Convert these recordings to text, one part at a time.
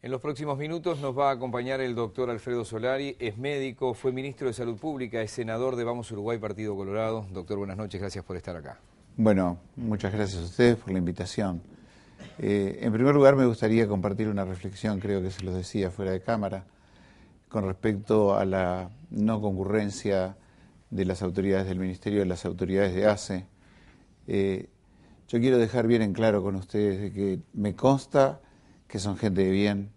En los próximos minutos nos va a acompañar el doctor Alfredo Solari, es médico, fue ministro de Salud Pública, es senador de Vamos Uruguay, Partido Colorado. Doctor, buenas noches, gracias por estar acá. Bueno, muchas gracias a ustedes por la invitación. En primer lugar me gustaría compartir una reflexión, creo que se los decía fuera de cámara, con respecto a la no concurrencia de las autoridades del Ministerio, de las autoridades de ACE. Yo quiero dejar bien en claro con ustedes de que me consta que son gente de bien,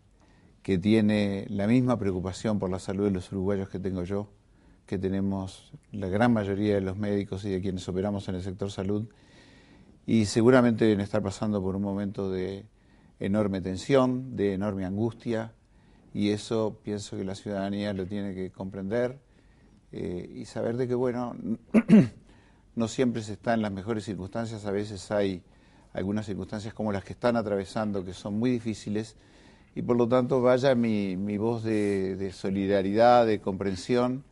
que tiene la misma preocupación por la salud de los uruguayos que tengo yo, que tenemos la gran mayoría de los médicos y de quienes operamos en el sector salud, y seguramente deben estar pasando por un momento de enorme tensión, de enorme angustia, y eso pienso que la ciudadanía lo tiene que comprender y saber de que, bueno, no siempre se está en las mejores circunstancias, a veces hay algunas circunstancias como las que están atravesando que son muy difíciles, y por lo tanto vaya mi voz de solidaridad, de comprensión,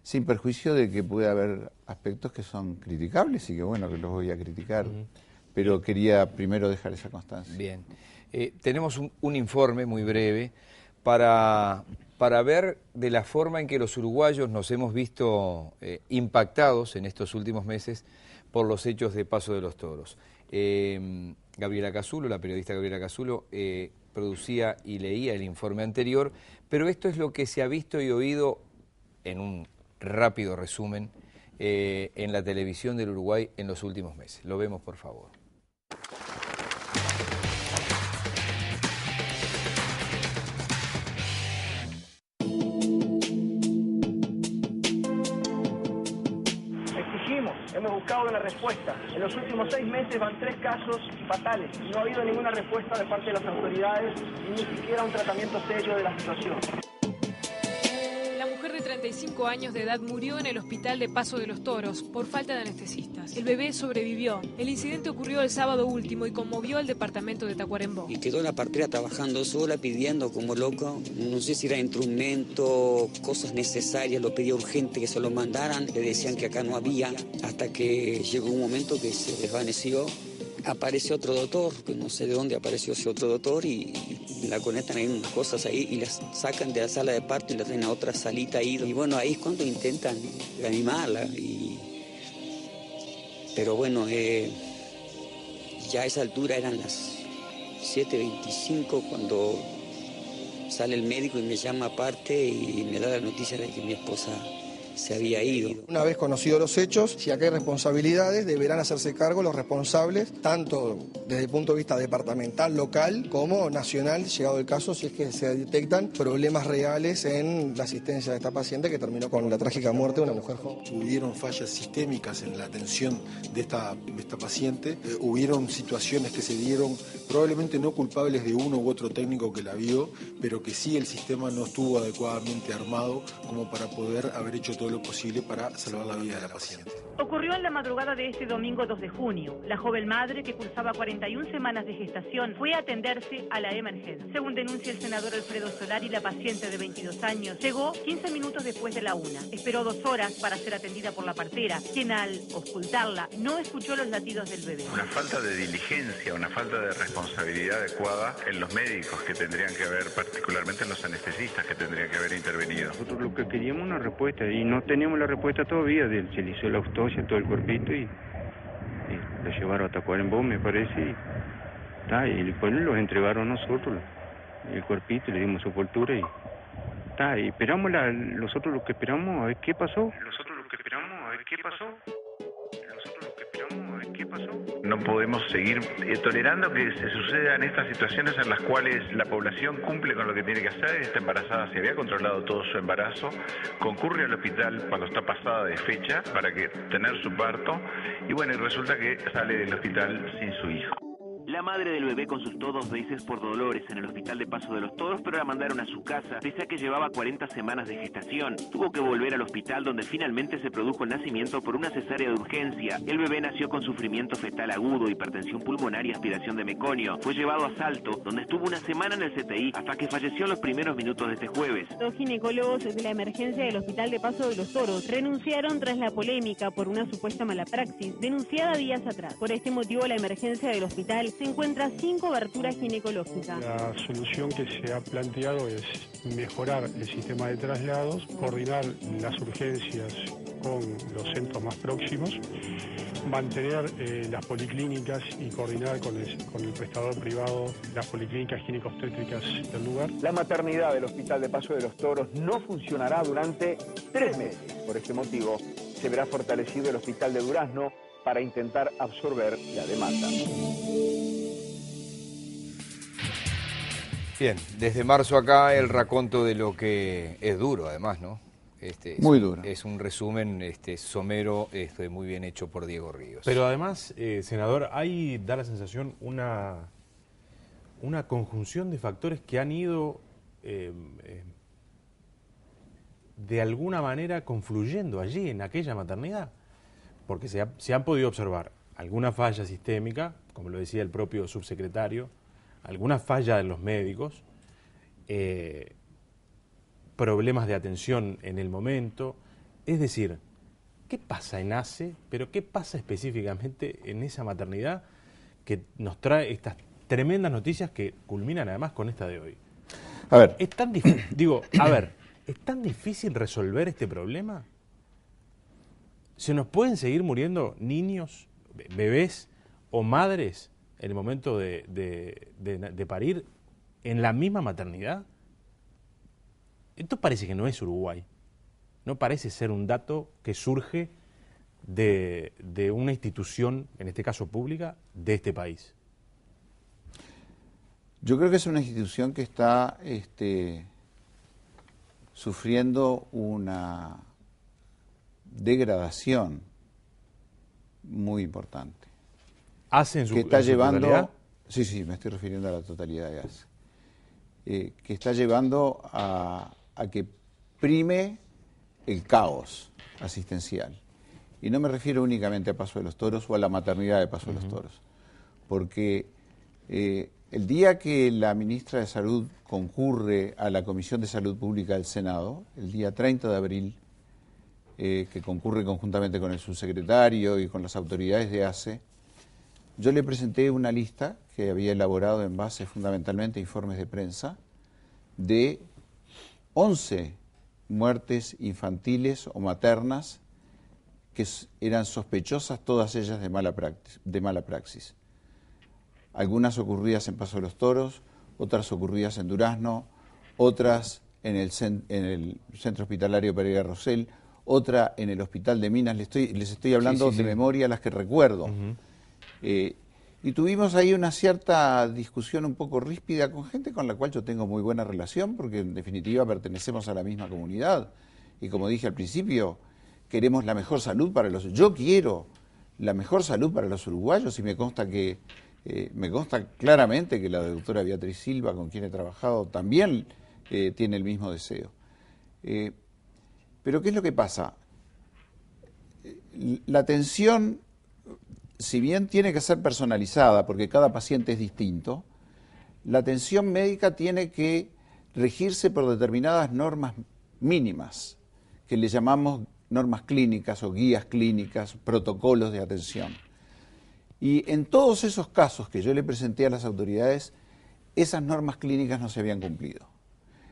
sin perjuicio de que puede haber aspectos que son criticables y que bueno, que los voy a criticar, pero quería primero dejar esa constancia. Bien, tenemos un informe muy breve para ver de la forma en que los uruguayos nos hemos visto impactados en estos últimos meses por los hechos de Paso de los Toros. Gabriela Casulo, la periodista Gabriela Casulo, producía y leía el informe anterior, pero esto es lo que se ha visto y oído en un rápido resumen en la televisión del Uruguay en los últimos meses. Lo vemos, por favor. Hemos buscado una respuesta. En los últimos 6 meses van 3 casos fatales. No ha habido ninguna respuesta de parte de las autoridades y ni siquiera un tratamiento serio de la situación. La mujer de 35 años de edad murió en el hospital de Paso de los Toros por falta de anestesistas. El bebé sobrevivió. El incidente ocurrió el sábado último y conmovió al departamento de Tacuarembó. Y quedó la partera trabajando sola, pidiendo como loco. No sé si era instrumento, cosas necesarias, lo pedía urgente que se lo mandaran. Le decían que acá no había, hasta que llegó un momento que se desvaneció. Apareció otro doctor, que no sé de dónde apareció ese otro doctor, y la conectan en unas cosas ahí y las sacan de la sala de parto y la traen a otra salita ahí. Y bueno, ahí es cuando intentan reanimarla. Pero bueno, ya a esa altura eran las 7:25 cuando sale el médico y me llama aparte y me da la noticia de que mi esposa se había ido. Una vez conocidos los hechos, si acá hay responsabilidades, deberán hacerse cargo los responsables, tanto desde el punto de vista departamental, local, como nacional, llegado el caso, si es que se detectan problemas reales en la asistencia de esta paciente que terminó con la trágica muerte de una mujer joven. Hubieron fallas sistémicas en la atención de esta paciente, hubieron situaciones que se dieron, probablemente no culpables de uno u otro técnico que la vio, pero que sí el sistema no estuvo adecuadamente armado como para poder haber hecho todo lo posible para salvar la vida de la paciente. Ocurrió en la madrugada de este domingo 2 de junio. La joven madre, que cursaba 41 semanas de gestación, fue a atenderse a la emergencia. Según denuncia el senador Alfredo Solari, la paciente de 22 años llegó 15 minutos después de la 1. Esperó 2 horas para ser atendida por la partera, quien al ocultarla no escuchó los latidos del bebé. Una falta de diligencia, una falta de responsabilidad adecuada en los médicos que tendrían que haber, particularmente en los anestesistas que tendrían que haber intervenido. Nosotros lo que queríamos una respuesta y no teníamos la respuesta todavía. Se le hizo la autopsia, todo el cuerpito y lo llevaron a Tacuarembó, me parece, y después los entregaron a nosotros, el cuerpito, le dimos sepultura y esperamos, nosotros lo que esperamos a ver qué pasó. No podemos seguir tolerando que se sucedan estas situaciones en las cuales la población cumple con lo que tiene que hacer. Está embarazada, se había controlado todo su embarazo, concurre al hospital cuando está pasada de fecha para tener su parto y bueno, y resulta que sale del hospital sin su hijo. La madre del bebé consultó 2 veces por dolores en el hospital de Paso de los Toros, pero la mandaron a su casa, pese a que llevaba 40 semanas de gestación. Tuvo que volver al hospital, donde finalmente se produjo el nacimiento por una cesárea de urgencia. El bebé nació con sufrimiento fetal agudo, hipertensión pulmonar y aspiración de meconio. Fue llevado a Salto, donde estuvo una semana en el CTI, hasta que falleció en los primeros minutos de este jueves. Los ginecólogos de la emergencia del hospital de Paso de los Toros renunciaron tras la polémica por una supuesta mala praxis, denunciada días atrás. Por este motivo, la emergencia del hospital se encuentra sin cobertura ginecológica. La solución que se ha planteado es mejorar el sistema de traslados, coordinar las urgencias con los centros más próximos, mantener las policlínicas y coordinar con el prestador privado las policlínicas ginecobstétricas del lugar. La maternidad del Hospital de Paso de los Toros no funcionará durante 3 meses. Por este motivo, se verá fortalecido el Hospital de Durazno para intentar absorber la demanda. Bien, desde marzo acá el raconto de lo que es duro, además, ¿no? Muy duro. Es un resumen somero, muy bien hecho por Diego Ríos. Pero además, senador, hay, da la sensación, una conjunción de factores que han ido de alguna manera confluyendo allí, en aquella maternidad. Porque se han podido observar alguna falla sistémica, como lo decía el propio subsecretario, alguna falla en los médicos, problemas de atención en el momento. Es decir, ¿qué pasa en ACE? Pero ¿qué pasa específicamente en esa maternidad que nos trae estas tremendas noticias que culminan además con esta de hoy? A ver. ¿Es tan ¿es tan difícil resolver este problema? ¿Se nos pueden seguir muriendo niños, bebés o madres en el momento de parir en la misma maternidad? Esto parece que no es Uruguay. No parece ser un dato que surge de una institución, en este caso pública, de este país. Yo creo que es una institución que está sufriendo una degradación muy importante. ¿ACE en su, que está llevando, totalidad? Sí, me estoy refiriendo a la totalidad de ACE. Que está llevando a que prime el caos asistencial. Y no me refiero únicamente a Paso de los Toros o a la maternidad de Paso de los Toros, porque el día que la ministra de Salud concurre a la Comisión de Salud Pública del Senado, el día 30 de abril, que concurre conjuntamente con el subsecretario y con las autoridades de ACE, yo le presenté una lista que había elaborado en base fundamentalmente a informes de prensa de 11 muertes infantiles o maternas que eran sospechosas, todas ellas de mala praxis. Algunas ocurridas en Paso de los Toros, otras ocurridas en Durazno, otras en el Centro Hospitalario Pereira Rosell, otra en el Hospital de Minas. Les estoy hablando de memoria las que recuerdo. Y tuvimos ahí una cierta discusión un poco ríspida con gente con la cual yo tengo muy buena relación, porque en definitiva pertenecemos a la misma comunidad. Y como dije al principio, queremos la mejor salud para los... Yo quiero la mejor salud para los uruguayos y me consta claramente que la doctora Beatriz Silva, con quien he trabajado, también tiene el mismo deseo. Pero ¿qué es lo que pasa? La atención, si bien tiene que ser personalizada, porque cada paciente es distinto, la atención médica tiene que regirse por determinadas normas mínimas, que le llamamos normas clínicas o guías clínicas, protocolos de atención. Y en todos esos casos que yo le presenté a las autoridades, esas normas clínicas no se habían cumplido.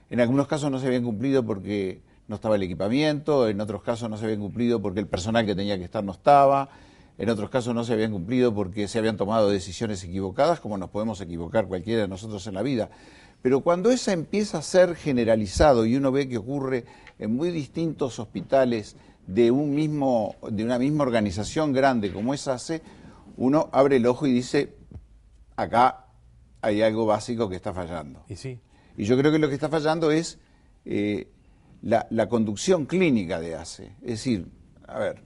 En algunos casos no se habían cumplido porque no estaba el equipamiento, en otros casos no se habían cumplido porque el personal que tenía que estar no estaba, en otros casos no se habían cumplido porque se habían tomado decisiones equivocadas, como nos podemos equivocar cualquiera de nosotros en la vida. Pero cuando esa empieza a ser generalizado y uno ve que ocurre en muy distintos hospitales de una misma organización grande como es ACE, uno abre el ojo y dice, acá hay algo básico que está fallando. Y sí. Y yo creo que lo que está fallando es la conducción clínica de ACE. Es decir, a ver,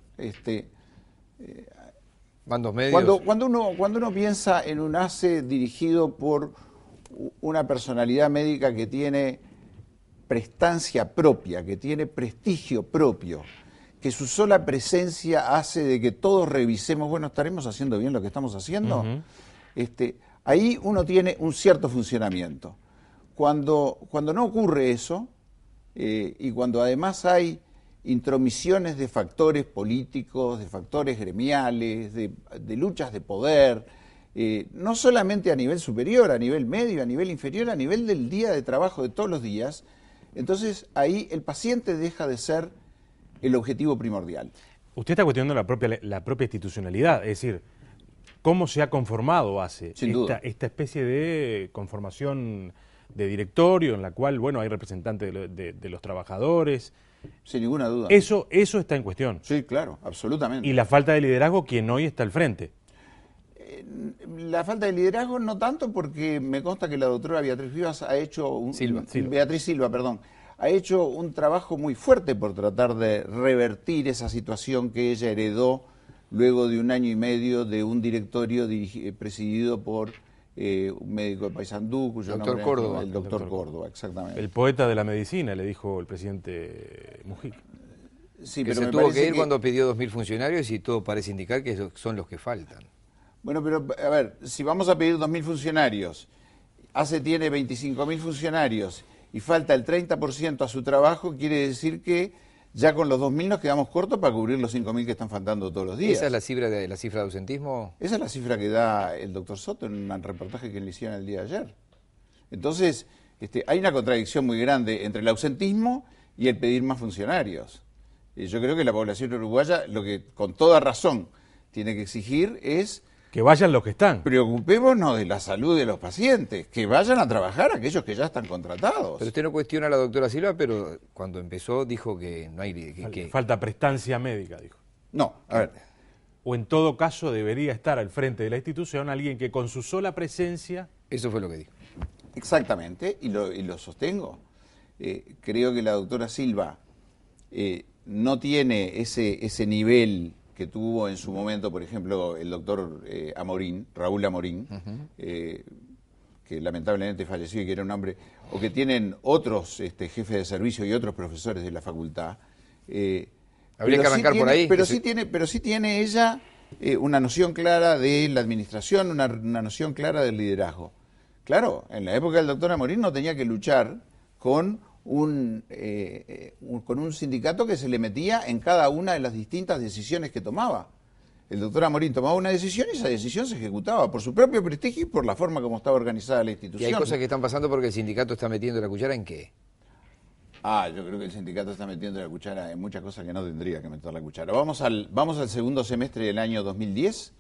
mandos medios. Cuando uno piensa en un ACE dirigido por una personalidad médica que tiene prestancia propia, que tiene prestigio propio, que su sola presencia hace de que todos revisemos, bueno, ¿estaremos haciendo bien lo que estamos haciendo? Ahí uno tiene un cierto funcionamiento. Cuando no ocurre eso, y cuando además hay intromisiones de factores políticos, de factores gremiales, de luchas de poder, no solamente a nivel superior, a nivel medio, a nivel inferior, a nivel del día de trabajo de todos los días, entonces ahí el paciente deja de ser el objetivo primordial. Usted está cuestionando la propia institucionalidad, es decir, cómo se ha conformado esta especie de conformación de directorio en la cual, bueno, hay representantes de los trabajadores. Sin ninguna duda. Eso está en cuestión. Sí, claro, absolutamente. Y la falta de liderazgo, quien hoy está al frente. La falta de liderazgo no tanto, porque me consta que la doctora Beatriz Vivas ha hecho Beatriz Silva, perdón, ha hecho un trabajo muy fuerte por tratar de revertir esa situación que ella heredó luego de 1 año y medio de un directorio presidido por un médico de Paysandú, cuyo nombre Córdoba. es el doctor Córdoba, exactamente. El poeta de la medicina, le dijo el presidente Mujica. Sí, que pero se tuvo que ir cuando pidió 2.000 funcionarios y todo parece indicar que son los que faltan. Bueno, pero a ver, si vamos a pedir 2.000 funcionarios, tiene 25.000 funcionarios y falta el 30% a su trabajo, quiere decir que ya con los 2.000 nos quedamos cortos para cubrir los 5.000 que están faltando todos los días. ¿Esa es la cifra de ausentismo? Esa es la cifra que da el doctor Soto en un reportaje que le hicieron el día de ayer. Entonces, hay una contradicción muy grande entre el ausentismo y el pedir más funcionarios. Yo creo que la población uruguaya lo que con toda razón tiene que exigir es que vayan los que están. Preocupémonos de la salud de los pacientes, que vayan a trabajar aquellos que ya están contratados. Pero usted no cuestiona a la doctora Silva, pero cuando empezó dijo que no hay... Falta prestancia médica, dijo. No, a ver. O en todo caso debería estar al frente de la institución alguien que con su sola presencia... Eso fue lo que dijo. Exactamente, y lo sostengo. Creo que la doctora Silva no tiene ese nivel que tuvo en su momento, por ejemplo, el doctor Raúl Amorín, que lamentablemente falleció y que era un hombre, o que tienen otros jefes de servicio y otros profesores de la facultad. Habría que arrancar por ahí. Pero sí tiene ella una noción clara de la administración, una noción clara del liderazgo. Claro, en la época del doctor Amorín no tenía que luchar con un sindicato que se le metía en cada una de las distintas decisiones que tomaba. El doctor Amorín tomaba una decisión y esa decisión se ejecutaba por su propio prestigio y por la forma como estaba organizada la institución. ¿Y hay cosas que están pasando porque el sindicato está metiendo la cuchara en qué? Yo creo que el sindicato está metiendo la cuchara en muchas cosas que no tendría que meter la cuchara. Vamos al segundo semestre del año 2010.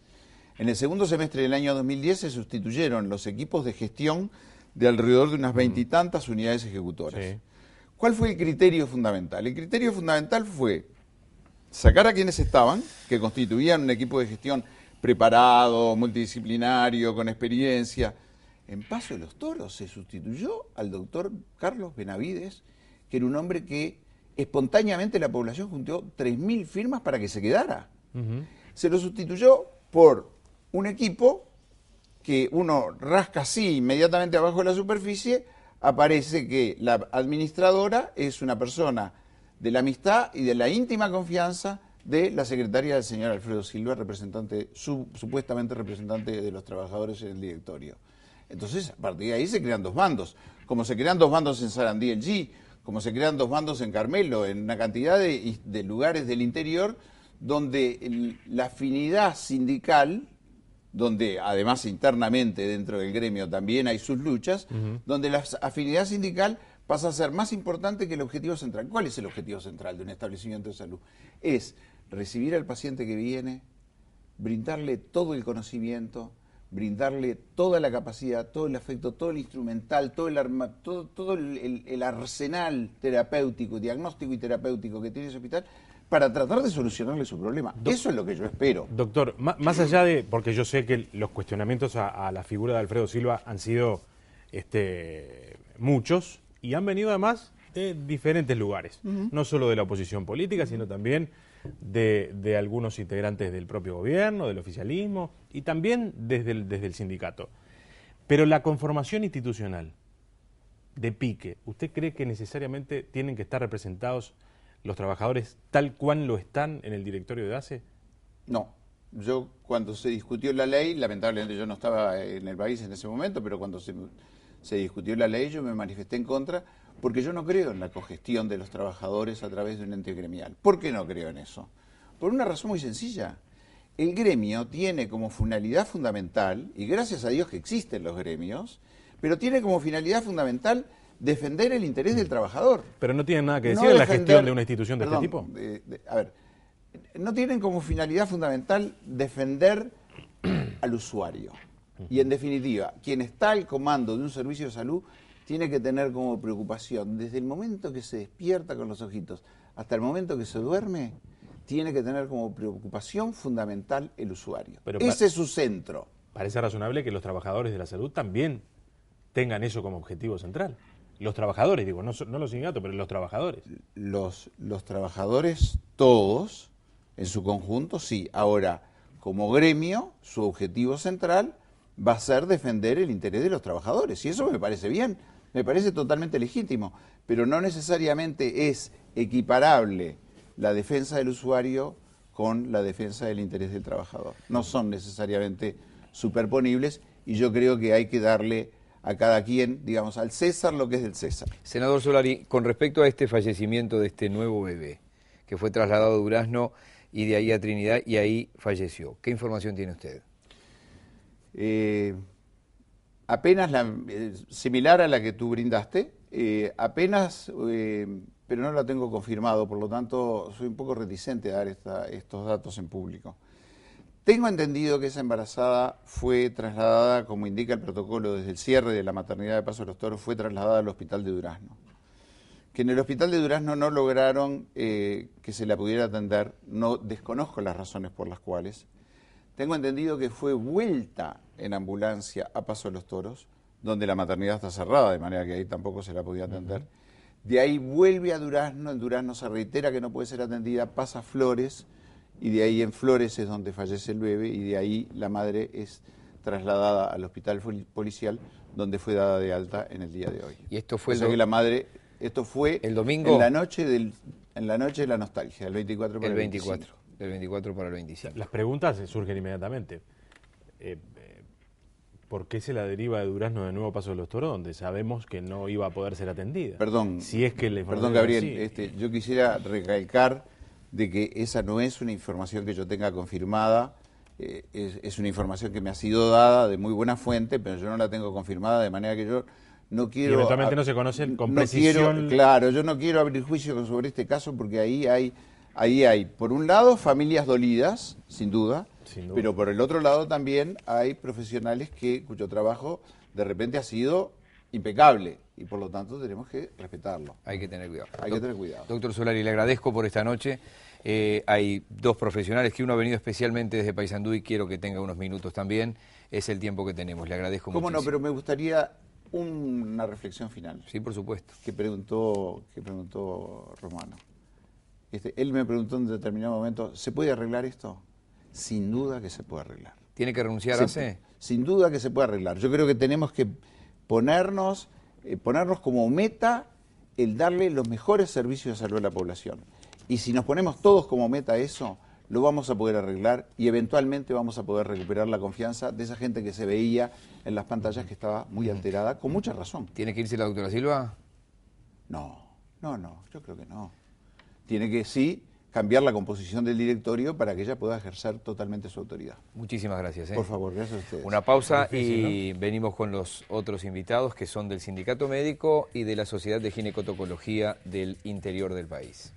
En el segundo semestre del año 2010 se sustituyeron los equipos de gestión de alrededor de unas 20 y tantas unidades ejecutoras. Sí. ¿Cuál fue el criterio fundamental? El criterio fundamental fue sacar a quienes estaban, que constituían un equipo de gestión preparado, multidisciplinario, con experiencia. En Paso de los Toros se sustituyó al doctor Carlos Benavides, que era un hombre que espontáneamente la población juntó 3.000 firmas para que se quedara. Se lo sustituyó por un equipo que uno rasca así inmediatamente abajo de la superficie, aparece que la administradora es una persona de la amistad y de la íntima confianza de la secretaria del señor Alfredo Silva, supuestamente representante de los trabajadores en el directorio. Entonces, a partir de ahí se crean dos bandos, como se crean dos bandos en Sarandí el G, como se crean dos bandos en Carmelo, en una cantidad de lugares del interior donde la afinidad sindical, donde además internamente dentro del gremio también hay sus luchas, donde la afinidad sindical pasa a ser más importante que el objetivo central. ¿Cuál es el objetivo central de un establecimiento de salud? Es recibir al paciente que viene, brindarle todo el conocimiento, brindarle toda la capacidad, todo el afecto, todo el instrumental, todo el arsenal terapéutico, diagnóstico y terapéutico que tiene ese hospital, para tratar de solucionarle su problema. Eso es lo que yo espero. Doctor, más allá de, porque yo sé que los cuestionamientos a la figura de Alfredo Silva han sido muchos y han venido además de diferentes lugares, no solo de la oposición política, sino también de algunos integrantes del propio gobierno, del oficialismo y también desde el sindicato. Pero la conformación institucional de Pique, ¿usted cree que necesariamente tienen que estar representados los trabajadores tal cual lo están en el directorio de ACE? No. Yo, cuando se discutió la ley, lamentablemente yo no estaba en el país en ese momento, pero cuando se discutió la ley yo me manifesté en contra, porque yo no creo en la cogestión de los trabajadores a través de un ente gremial. ¿Por qué no creo en eso? Por una razón muy sencilla. el gremio tiene como finalidad fundamental, y gracias a Dios que existen los gremios, pero tiene como finalidad fundamental defender el interés del trabajador. Pero no tienen nada que decir No en la defender- gestión de una institución de perdón, este tipo. A ver, no tienen como finalidad fundamental defender al usuario. Y en definitiva, quien está al comando de un servicio de salud tiene que tener como preocupación, desde el momento que se despierta con los ojitos hasta el momento que se duerme, tiene que tener como preocupación fundamental el usuario. Pero Ese es su centro. Parece razonable que los trabajadores de la salud también tengan eso como objetivo central. Los trabajadores, digo, no los sindicatos, pero los trabajadores. Los trabajadores, todos, en su conjunto, sí. Ahora, como gremio, su objetivo central va a ser defender el interés de los trabajadores. Y eso me parece bien, me parece totalmente legítimo, pero no necesariamente es equiparable la defensa del usuario con la defensa del interés del trabajador. No son necesariamente superponibles y yo creo que hay que darle a cada quien, digamos, al César lo que es del César. Senador Solari, con respecto a este fallecimiento de este nuevo bebé, que fue trasladado a Durazno y de ahí a Trinidad y ahí falleció, ¿qué información tiene usted? Apenas similar a la que tú brindaste, pero no la tengo confirmado, por lo tanto soy un poco reticente a dar estos datos en público. Tengo entendido que esa embarazada fue trasladada, como indica el protocolo, desde el cierre de la maternidad de Paso de los Toros, fue trasladada al hospital de Durazno. Que en el hospital de Durazno no lograron que se la pudiera atender, no desconozco las razones por las cuales. Tengo entendido que fue vuelta en ambulancia a Paso de los Toros, donde la maternidad está cerrada, de manera que ahí tampoco se la podía atender. De ahí vuelve a Durazno, en Durazno se reitera que no puede ser atendida, pasa a Flores, y de ahí en Flores es donde fallece el bebé, y de ahí la madre es trasladada al hospital policial, donde fue dada de alta en el día de hoy. Y esto fue que la madre, esto fue el domingo, en la noche de la nostalgia, el 24 para el 24, del 24 para el 25. Las preguntas surgen inmediatamente. ¿Por qué se la deriva de Durazno de nuevo a Paso de los Toros, donde sabemos que no iba a poder ser atendida? Perdón, si es que perdón Gabriel, yo quisiera recalcar de que esa no es una información que yo tenga confirmada, es una información que me ha sido dada de muy buena fuente, pero yo no la tengo confirmada, de manera que yo no quiero... Y eventualmente no se conocen con precisión... Claro, yo no quiero abrir juicio sobre este caso porque ahí hay, por un lado, familias dolidas, sin duda, pero por el otro lado también hay profesionales cuyo trabajo de repente ha sido impecable y por lo tanto tenemos que respetarlo. Hay que tener cuidado. Hay que tener cuidado. Doctor Solari, le agradezco por esta noche. Hay dos profesionales, que uno ha venido especialmente desde Paysandú y quiero que tenga unos minutos también. Es el tiempo que tenemos, le agradezco muchísimo. ¿Cómo no? Pero me gustaría una reflexión final. Sí, por supuesto. Que preguntó Romano. Él me preguntó en determinado momento, ¿se puede arreglar esto? Sin duda que se puede arreglar. ¿Tiene que renunciar a ese? Sin duda que se puede arreglar. Yo creo que tenemos que ponernos como meta el darle los mejores servicios de salud a la población. Y si nos ponemos todos como meta eso, lo vamos a poder arreglar y eventualmente vamos a poder recuperar la confianza de esa gente que se veía en las pantallas que estaba muy alterada, con mucha razón. ¿Tiene que irse la doctora Silva? No, yo creo que no. Tiene que sí cambiar la composición del directorio para que ella pueda ejercer totalmente su autoridad. Muchísimas gracias. Por favor, gracias a ustedes. Una pausa difícil, ¿no? Venimos con los otros invitados que son del Sindicato Médico y de la Sociedad de Ginecotocología del interior del país.